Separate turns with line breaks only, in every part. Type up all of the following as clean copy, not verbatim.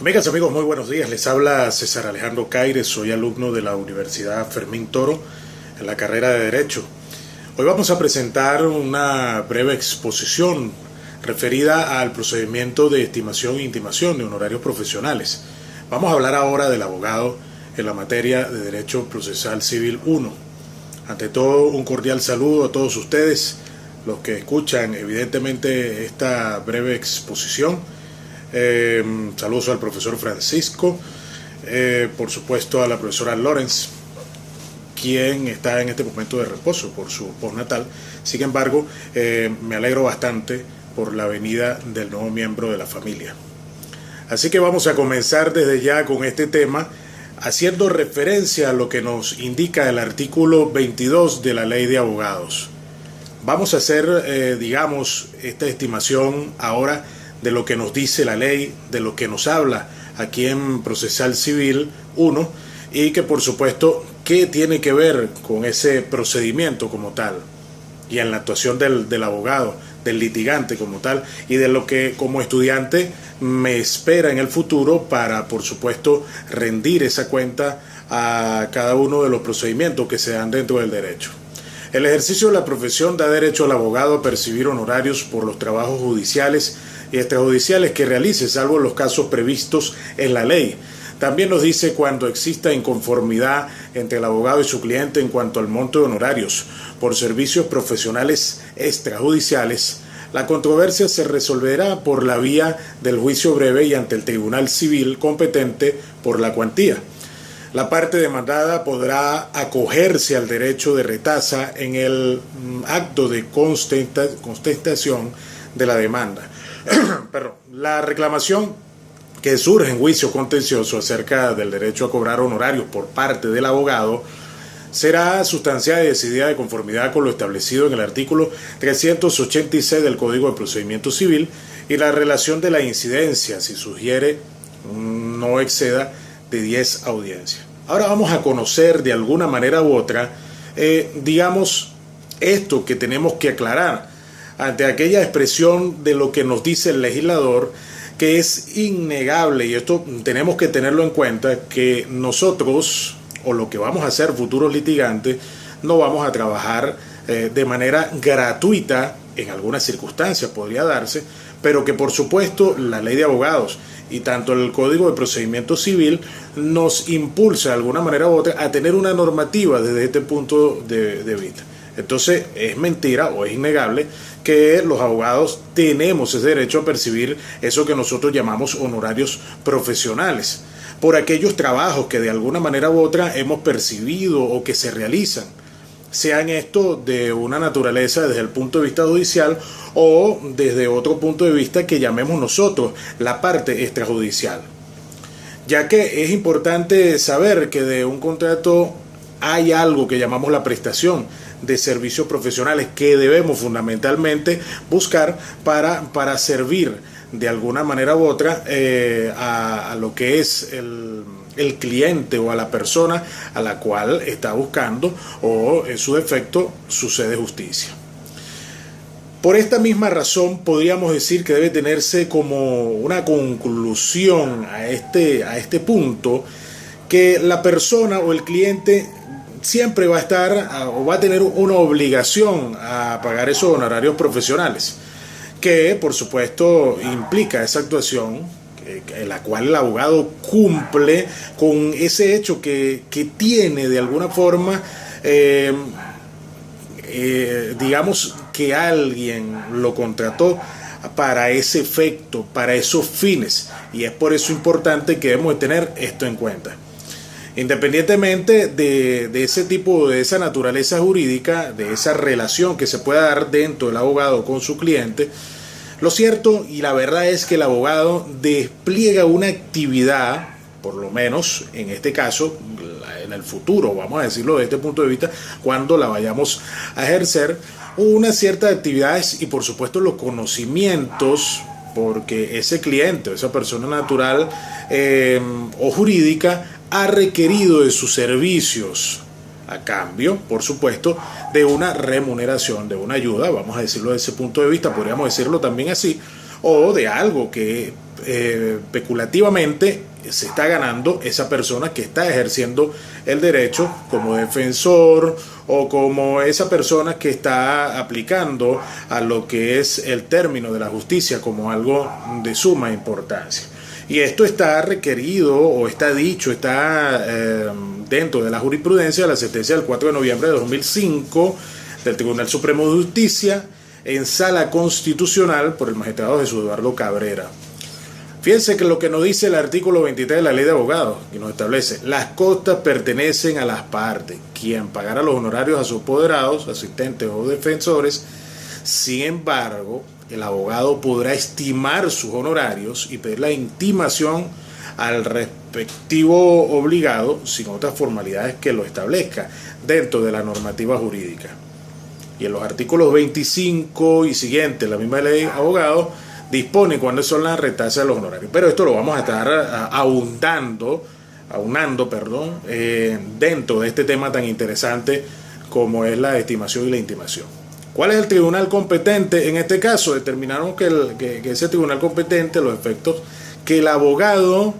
Amigas, amigos, muy buenos días. Les habla César Alejandro Caires, soy alumno de la Universidad Fermín Toro en la carrera de Derecho. Hoy vamos a presentar una breve exposición referida al procedimiento de estimación e intimación de honorarios profesionales. Vamos a hablar ahora del abogado en la materia de Derecho Procesal Civil 1. Ante todo, un cordial saludo a todos ustedes, los que escuchan evidentemente esta breve exposición. Saludos al profesor Francisco, por supuesto a la profesora Lorenz, quien está en este momento de reposo por su postnatal. Sin embargo, me alegro bastante por la venida del nuevo miembro de la familia. Así que vamos a comenzar desde ya con este tema, haciendo referencia a lo que nos indica el artículo 22 de la Ley de Abogados. Vamos a hacer, esta estimación ahora de lo que nos dice la ley, de lo que nos habla aquí en Procesal Civil 1 y que por supuesto, ¿qué tiene que ver con ese procedimiento como tal? Y en la actuación del abogado, del litigante como tal, y de lo que como estudiante me espera en el futuro para, por supuesto, rendir esa cuenta a cada uno de los procedimientos que se dan dentro del derecho. El ejercicio de la profesión da derecho al abogado a percibir honorarios por los trabajos judiciales y extrajudiciales que realice, salvo los casos previstos en la ley. También nos dice cuando exista inconformidad entre el abogado y su cliente en cuanto al monto de honorarios por servicios profesionales extrajudiciales. La controversia se resolverá por la vía del juicio breve y ante el tribunal civil competente por la cuantía. La parte demandada podrá acogerse al derecho de retasa en el acto de contestación de la demanda. La reclamación que surge en juicio contencioso acerca del derecho a cobrar honorarios por parte del abogado será sustanciada y decidida de conformidad con lo establecido en el artículo 386 del Código de Procedimiento Civil y la relación de la incidencia, si sugiere, no exceda de 10 audiencias. Ahora vamos a conocer de alguna manera u otra, esto que tenemos que aclarar ante aquella expresión de lo que nos dice el legislador, que es innegable, y esto tenemos que tenerlo en cuenta, que nosotros, o lo que vamos a hacer futuros litigantes, no vamos a trabajar de manera gratuita. En algunas circunstancias podría darse, pero que por supuesto la ley de abogados y tanto el Código de Procedimiento Civil nos impulsa de alguna manera u otra a tener una normativa desde este punto de vista. Entonces es mentira o es innegable que los abogados tenemos ese derecho a percibir eso que nosotros llamamos honorarios profesionales por aquellos trabajos que de alguna manera u otra hemos percibido o que se realizan, sean esto de una naturaleza desde el punto de vista judicial o desde otro punto de vista que llamemos nosotros la parte extrajudicial. Ya que es importante saber que de un contrato hay algo que llamamos la prestación de servicios profesionales que debemos fundamentalmente buscar para servir de alguna manera u otra a lo que es el cliente o a la persona a la cual está buscando o en su defecto sucede justicia. Por esta misma razón podríamos decir que debe tenerse como una conclusión a este punto que la persona o el cliente siempre va a estar o va a tener una obligación a pagar esos honorarios profesionales, que por supuesto implica esa actuación en la cual el abogado cumple con ese hecho que tiene de alguna forma, digamos que alguien lo contrató para ese efecto, para esos fines, y es por eso importante que debemos tener esto en cuenta. Independientemente de ese tipo, de esa naturaleza jurídica, de esa relación que se pueda dar dentro del abogado con su cliente, lo cierto y la verdad es que el abogado despliega una actividad, por lo menos en este caso, en el futuro, vamos a decirlo desde este punto de vista, cuando la vayamos a ejercer, una cierta actividades y por supuesto los conocimientos, porque ese cliente o esa persona natural o jurídica ha requerido de sus servicios a cambio, por supuesto, de una remuneración, de una ayuda, vamos a decirlo desde ese punto de vista, podríamos decirlo también así, o de algo que especulativamente se está ganando esa persona que está ejerciendo el derecho como defensor o como esa persona que está aplicando a lo que es el término de la justicia como algo de suma importancia. Y esto está requerido o está dicho, está dentro de la jurisprudencia de la sentencia del 4 de noviembre de 2005 del Tribunal Supremo de Justicia en sala constitucional por el magistrado Jesús Eduardo Cabrera. Fíjense que lo que nos dice el artículo 23 de la Ley de Abogados, que nos establece: las costas pertenecen a las partes, quien pagará los honorarios a sus apoderados, asistentes o defensores. Sin embargo, el abogado podrá estimar sus honorarios y pedir la intimación al respectivo obligado sin otras formalidades que lo establezca dentro de la normativa jurídica. Y en los artículos 25 y siguientes, la misma ley de abogados dispone cuándo son las retasas de los honorarios. Pero esto lo vamos a estar aunando, dentro de este tema tan interesante como es la estimación y la intimación. ¿Cuál es el tribunal competente? En este caso determinaron que ese tribunal competente, los efectos que el abogado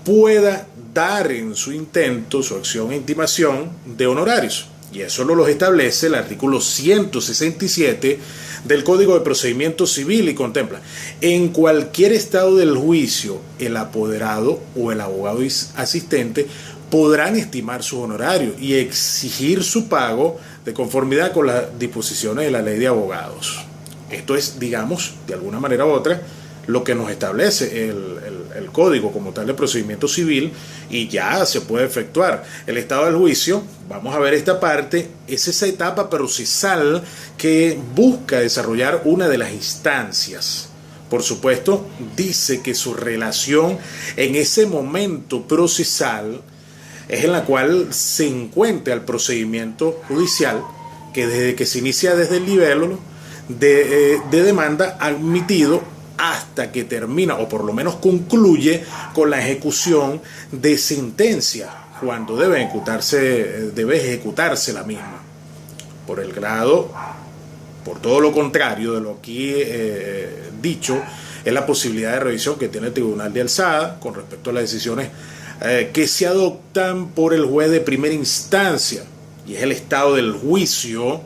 pueda dar en su intento, su acción e intimación de honorarios. Y eso lo establece el artículo 167 del Código de Procedimiento Civil y contempla: en cualquier estado del juicio, el apoderado o el abogado asistente podrán estimar sus honorarios y exigir su pago de conformidad con las disposiciones de la Ley de Abogados. Esto es, digamos, de alguna manera u otra, lo que nos establece el Código como tal de Procedimiento Civil, y ya se puede efectuar. El estado del juicio, vamos a ver esta parte, es esa etapa procesal que busca desarrollar una de las instancias. Por supuesto, dice que su relación en ese momento procesal es en la cual se encuentra el procedimiento judicial, que desde que se inicia desde el nivel de demanda admitido hasta que termina, o por lo menos concluye, con la ejecución de sentencia, cuando debe ejecutarse la misma. Por el grado, por todo lo contrario de lo aquí dicho, es la posibilidad de revisión que tiene el Tribunal de Alzada con respecto a las decisiones que se adoptan por el juez de primera instancia, y es el estado del juicio.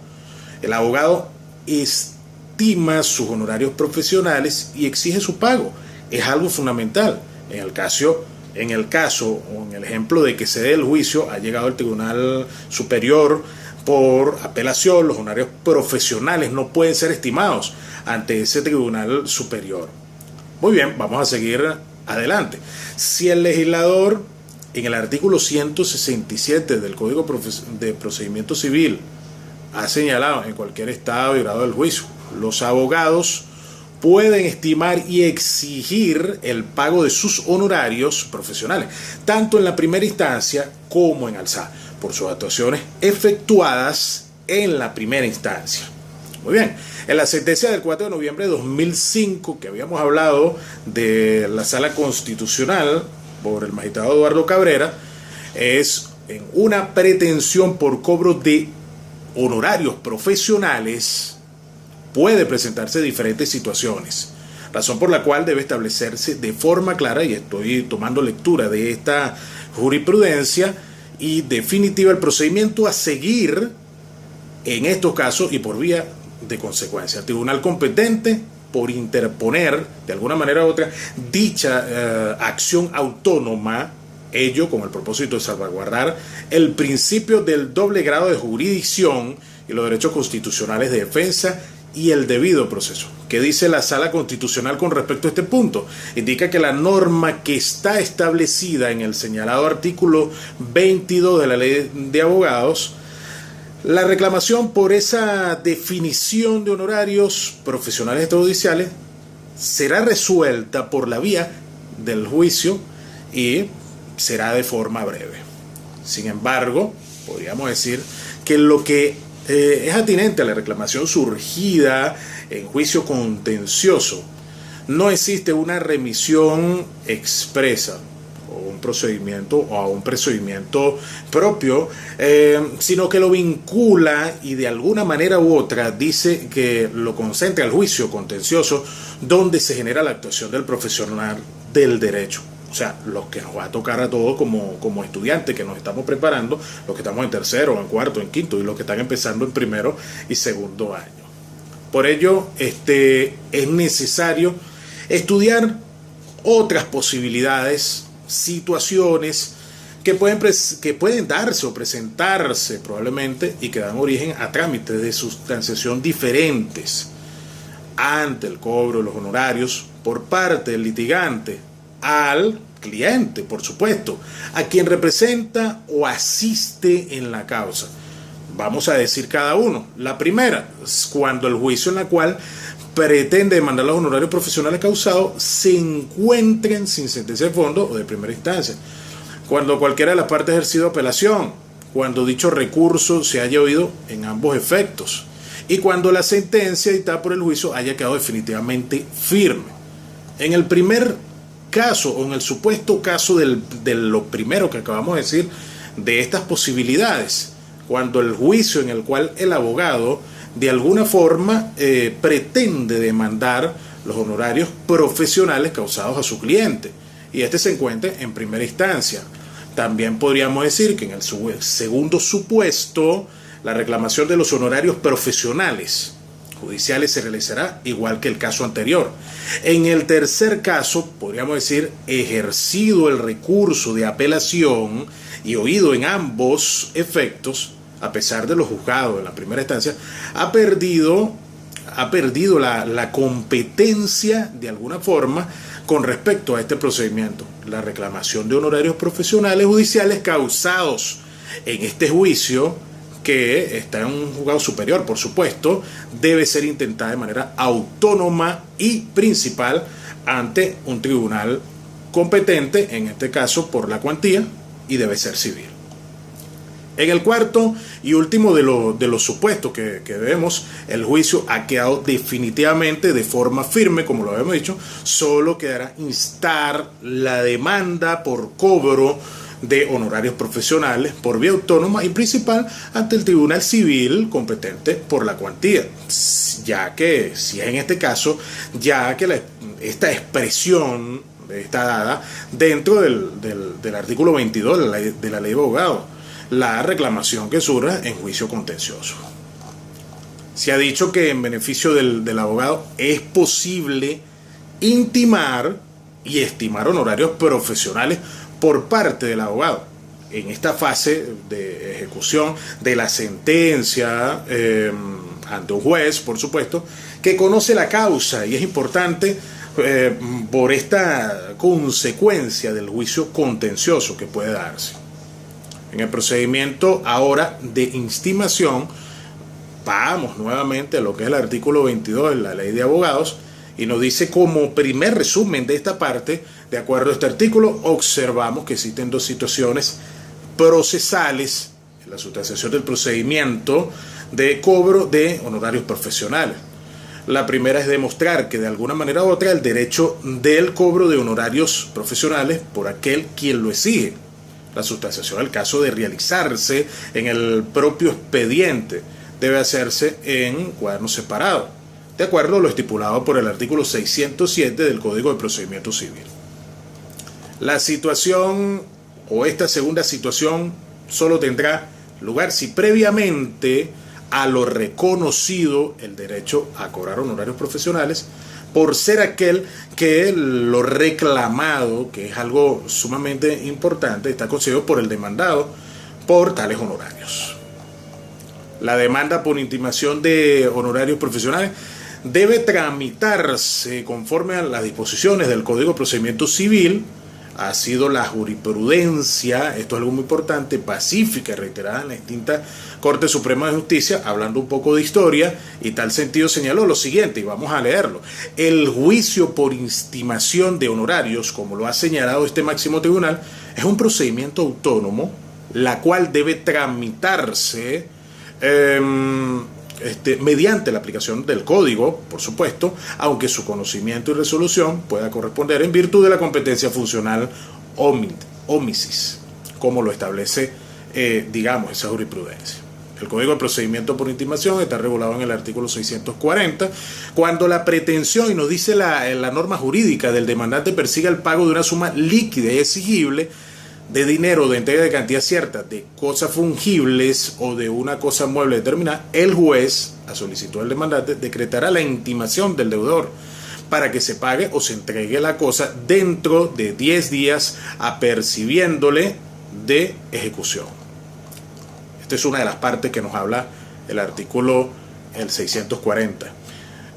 El abogado estima sus honorarios profesionales y exige su pago. Es algo fundamental. En el caso o en el ejemplo de que se dé el juicio, ha llegado el Tribunal Superior por apelación, los honorarios profesionales no pueden ser estimados ante ese Tribunal Superior. Muy bien, vamos a seguir adelante. Si el legislador, en el artículo 167 del Código de Procedimiento Civil, ha señalado en cualquier estado y grado del juicio, los abogados pueden estimar y exigir el pago de sus honorarios profesionales, tanto en la primera instancia como en alzada, por sus actuaciones efectuadas en la primera instancia. Muy bien, en la sentencia del 4 de noviembre de 2005, que habíamos hablado de la Sala Constitucional por el magistrado Eduardo Cabrera, es en una pretensión por cobro de honorarios profesionales, puede presentarse diferentes situaciones, razón por la cual debe establecerse de forma clara, y estoy tomando lectura de esta jurisprudencia, y definitiva el procedimiento a seguir en estos casos y por vía de consecuencia. El tribunal competente, por interponer de alguna manera u otra dicha acción autónoma, ello con el propósito de salvaguardar el principio del doble grado de jurisdicción y los derechos constitucionales de defensa y el debido proceso. ¿Qué dice la Sala Constitucional con respecto a este punto? Indica que la norma que está establecida en el señalado artículo 22 de la Ley de Abogados, la reclamación por esa definición de honorarios profesionales extrajudiciales será resuelta por la vía del juicio y será de forma breve. Sin embargo, podríamos decir que lo que es atinente a la reclamación surgida en juicio contencioso, no existe una remisión expresa o un procedimiento o a un procedimiento propio, sino que lo vincula y de alguna manera u otra dice que lo concentra al juicio contencioso donde se genera la actuación del profesional del derecho. O sea, los que nos va a tocar a todos como estudiantes que nos estamos preparando, los que estamos en tercero, en cuarto, en quinto y los que están empezando en primero y segundo año. Por ello, es necesario estudiar otras posibilidades, situaciones que pueden darse o presentarse probablemente y que dan origen a trámites de sustanciación diferentes ante el cobro de los honorarios por parte del litigante al cliente, por supuesto, a quien representa o asiste en la causa. Vamos a decir cada uno. La primera es cuando el juicio en la cual pretende demandar los honorarios profesionales causados se encuentren sin sentencia de fondo o de primera instancia. Cuando cualquiera de las partes ha ejercido apelación, cuando dicho recurso se haya oído en ambos efectos y cuando la sentencia dictada por el juicio haya quedado definitivamente firme. En el primer caso o en el supuesto caso de lo primero que acabamos de decir, de estas posibilidades, cuando el juicio en el cual el abogado de alguna forma pretende demandar los honorarios profesionales causados a su cliente y se encuentre en primera instancia. También podríamos decir que en el segundo supuesto la reclamación de los honorarios profesionales judiciales se realizará igual que el caso anterior. En el tercer caso, podríamos decir, ejercido el recurso de apelación y oído en ambos efectos, a pesar de los juzgados en la primera instancia, ha perdido la competencia de alguna forma con respecto a este procedimiento. La reclamación de honorarios profesionales judiciales causados en este juicio, que está en un juzgado superior, por supuesto, debe ser intentada de manera autónoma y principal ante un tribunal competente, en este caso por la cuantía, y debe ser civil. En el cuarto y último de los supuestos que vemos, el juicio ha quedado definitivamente de forma firme, como lo habíamos dicho, solo quedará instar la demanda por cobro de honorarios profesionales por vía autónoma y principal ante el tribunal civil competente por la cuantía, ya que si es en este caso, ya que esta expresión está dada dentro del artículo 22 de la ley de abogados, la reclamación que surja en juicio contencioso. Se ha dicho que en beneficio del abogado es posible intimar y estimar honorarios profesionales por parte del abogado en esta fase de ejecución de la sentencia ante un juez, por supuesto, que conoce la causa, y es importante por esta consecuencia del juicio contencioso que puede darse. En el procedimiento ahora de intimación, vamos nuevamente a lo que es el artículo 22 de la ley de abogados, y nos dice como primer resumen de esta parte, de acuerdo a este artículo, observamos que existen dos situaciones procesales en la sustanciación del procedimiento de cobro de honorarios profesionales. La primera es demostrar que de alguna manera u otra el derecho del cobro de honorarios profesionales por aquel quien lo exige. La sustanciación, en el caso de realizarse en el propio expediente, debe hacerse en cuaderno separado, de acuerdo a lo estipulado por el artículo 607 del Código de Procedimiento Civil. La situación o esta segunda situación solo tendrá lugar si previamente a lo reconocido el derecho a cobrar honorarios profesionales por ser aquel que lo reclamado, que es algo sumamente importante, está concedido por el demandado por tales honorarios. La demanda por intimación de honorarios profesionales debe tramitarse conforme a las disposiciones del Código de Procedimiento Civil. Ha sido la jurisprudencia, esto es algo muy importante, pacífica y reiterada en la extinta Corte Suprema de Justicia, hablando un poco de historia, y tal sentido señaló lo siguiente, y vamos a leerlo. El juicio por intimación de honorarios, como lo ha señalado este máximo tribunal, es un procedimiento autónomo, la cual debe tramitarse mediante la aplicación del código, por supuesto, aunque su conocimiento y resolución pueda corresponder en virtud de la competencia funcional omisis, como lo establece, esa jurisprudencia. El Código de Procedimiento por Intimación está regulado en el artículo 640, cuando la pretensión, y nos dice la norma jurídica, del demandante persiga el pago de una suma líquida y exigible de dinero de entrega de cantidad cierta, de cosas fungibles o de una cosa mueble determinada, el juez, a solicitud del demandante, decretará la intimación del deudor para que se pague o se entregue la cosa dentro de 10 días apercibiéndole de ejecución. Esta es una de las partes que nos habla el artículo 640.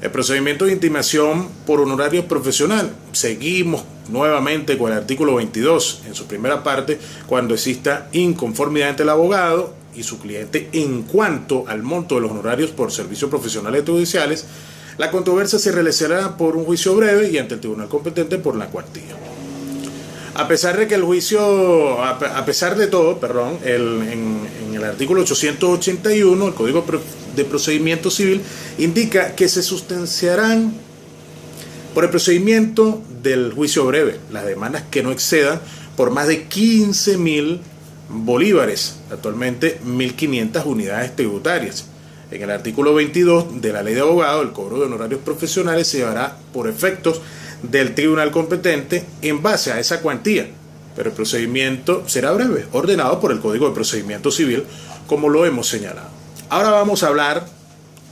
El procedimiento de intimación por honorario profesional. Seguimos nuevamente con el artículo 22, en su primera parte, cuando exista inconformidad entre el abogado y su cliente en cuanto al monto de los honorarios por servicios profesionales judiciales, la controversia se realizará por un juicio breve y ante el tribunal competente por la cuantía. A pesar de que el juicio, a pesar de todo, en el artículo 881, el Código de Procedimiento Civil indica que se sustanciarán por el procedimiento del juicio breve las demandas que no excedan por más de 15.000 bolívares, actualmente 1.500 unidades tributarias. En el artículo 22 de la Ley de Abogados, el cobro de honorarios profesionales se llevará por efectos del tribunal competente en base a esa cuantía, pero el procedimiento será breve, ordenado por el Código de Procedimiento Civil, como lo hemos señalado. Ahora vamos a hablar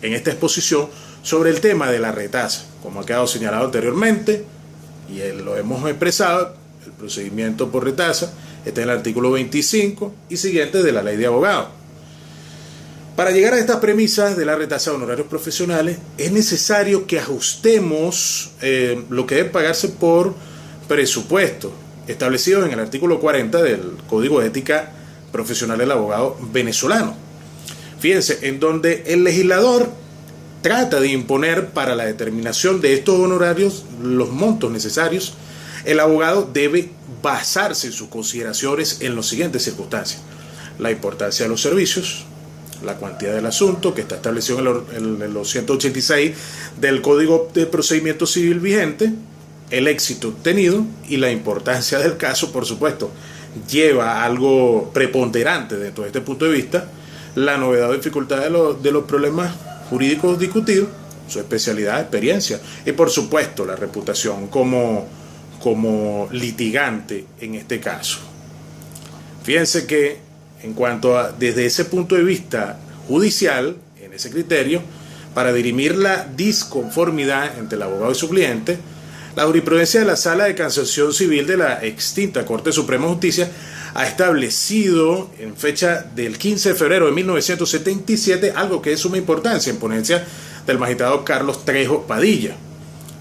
en esta exposición sobre el tema de la retasa, como ha quedado señalado anteriormente, y lo hemos expresado. El procedimiento por retasa está en el artículo 25 y siguientes de la Ley de Abogados. Para llegar a estas premisas de la retasa de honorarios profesionales, es necesario que ajustemos lo que debe pagarse por presupuesto, establecido en el artículo 40 del Código de Ética Profesional del Abogado venezolano. Fíjense, en donde el legislador trata de imponer para la determinación de estos honorarios los montos necesarios, el abogado debe basarse en sus consideraciones en las siguientes circunstancias: la importancia de los servicios, la cuantía del asunto, que está establecido en los 186 del Código de Procedimiento Civil vigente, el éxito obtenido y la importancia del caso, por supuesto, lleva algo preponderante dentro de este punto de vista, la novedad o dificultad de los problemas jurídicos discutidos, su especialidad, experiencia y, por supuesto, la reputación como litigante en este caso. Fíjense que en cuanto a, desde ese punto de vista judicial, en ese criterio, para dirimir la disconformidad entre el abogado y su cliente, la jurisprudencia de la Sala de Casación Civil de la extinta Corte Suprema de Justicia ha establecido en fecha del 15 de febrero de 1977 algo que es de suma importancia, en ponencia del magistrado Carlos Trejo Padilla.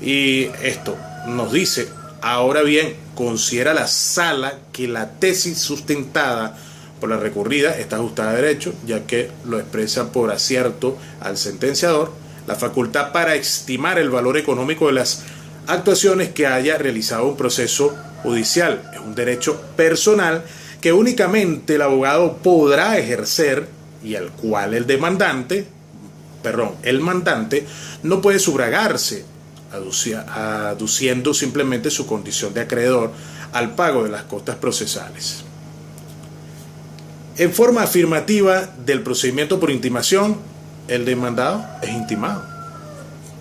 Y esto nos dice: ahora bien, considera la Sala que la tesis sustentada por la recurrida está ajustada a derecho, ya que lo expresa por acierto al sentenciador la facultad para estimar el valor económico de las actuaciones que haya realizado un proceso judicial. Es un derecho personal que únicamente el abogado podrá ejercer y al cual el mandante no puede subrogarse, aduciendo simplemente su condición de acreedor al pago de las costas procesales. En forma afirmativa del procedimiento por intimación, el demandado es intimado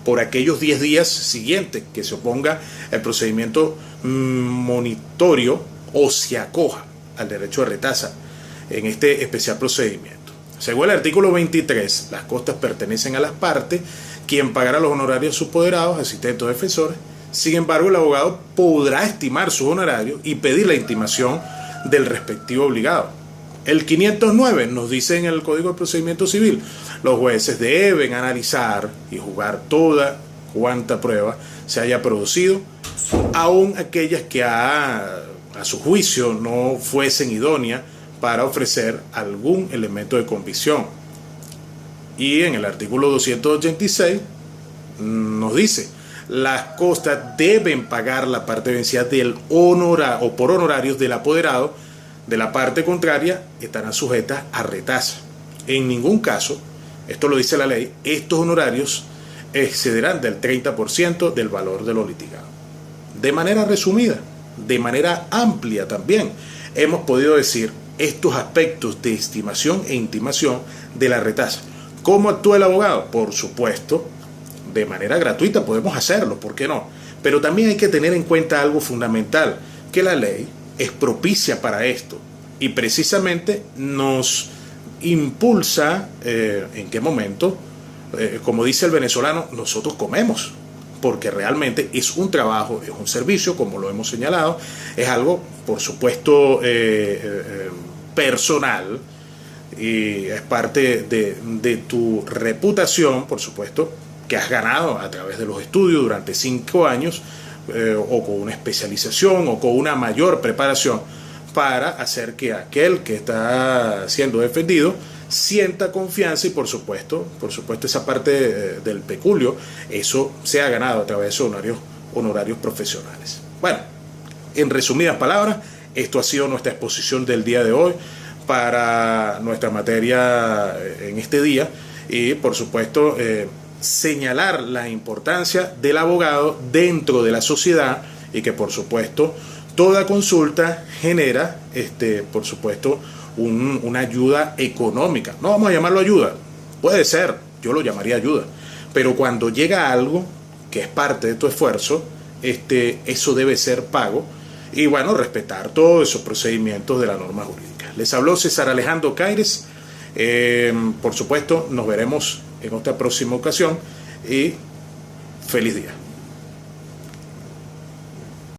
por aquellos 10 días siguientes que se oponga el procedimiento monitorio o se acoja al derecho de retasa en este especial procedimiento. Según el artículo 23, las costas pertenecen a las partes, quien pagará los honorarios a sus apoderados, asistentes o defensores. Sin embargo, el abogado podrá estimar sus honorarios y pedir la intimación del respectivo obligado. El 509 nos dice en el Código de Procedimiento Civil: los jueces deben analizar y juzgar toda cuanta prueba se haya producido, aun aquellas que a su juicio no fuesen idóneas para ofrecer algún elemento de convicción. Y en el artículo 286 nos dice: las costas deben pagar la parte vencida del honorario o por honorarios del apoderado de la parte contraria, estarán sujetas a retasa. En ningún caso esto lo dice la ley, estos honorarios excederán del 30% del valor de lo litigado. De manera resumida, de manera amplia también, hemos podido decir estos aspectos de estimación e intimación de la retasa. ¿Cómo actúa el abogado? Por supuesto, de manera gratuita podemos hacerlo, ¿por qué no? Pero también hay que tener en cuenta algo fundamental, que la ley es propicia para esto y precisamente nos impulsa en qué momento, como dice el venezolano, nosotros comemos, porque realmente es un trabajo, es un servicio, como lo hemos señalado, es algo, por supuesto, personal, y es parte de tu reputación, por supuesto, que has ganado a través de los estudios durante 5 años, o con una especialización o con una mayor preparación, para hacer que aquel que está siendo defendido sienta confianza y por supuesto esa parte del peculio, eso se ha ganado a través de honorarios profesionales. Bueno, en resumidas palabras, esto ha sido nuestra exposición del día de hoy para nuestra materia en este día y por supuesto señalar la importancia del abogado dentro de la sociedad y que por supuesto toda consulta genera por supuesto una ayuda económica. No vamos a llamarlo ayuda, puede ser, yo lo llamaría ayuda, pero cuando llega algo que es parte de tu esfuerzo, eso debe ser pago y bueno, respetar todos esos procedimientos de la norma jurídica. Les habló César Alejandro Caires, por supuesto nos veremos en otra próxima ocasión y feliz día.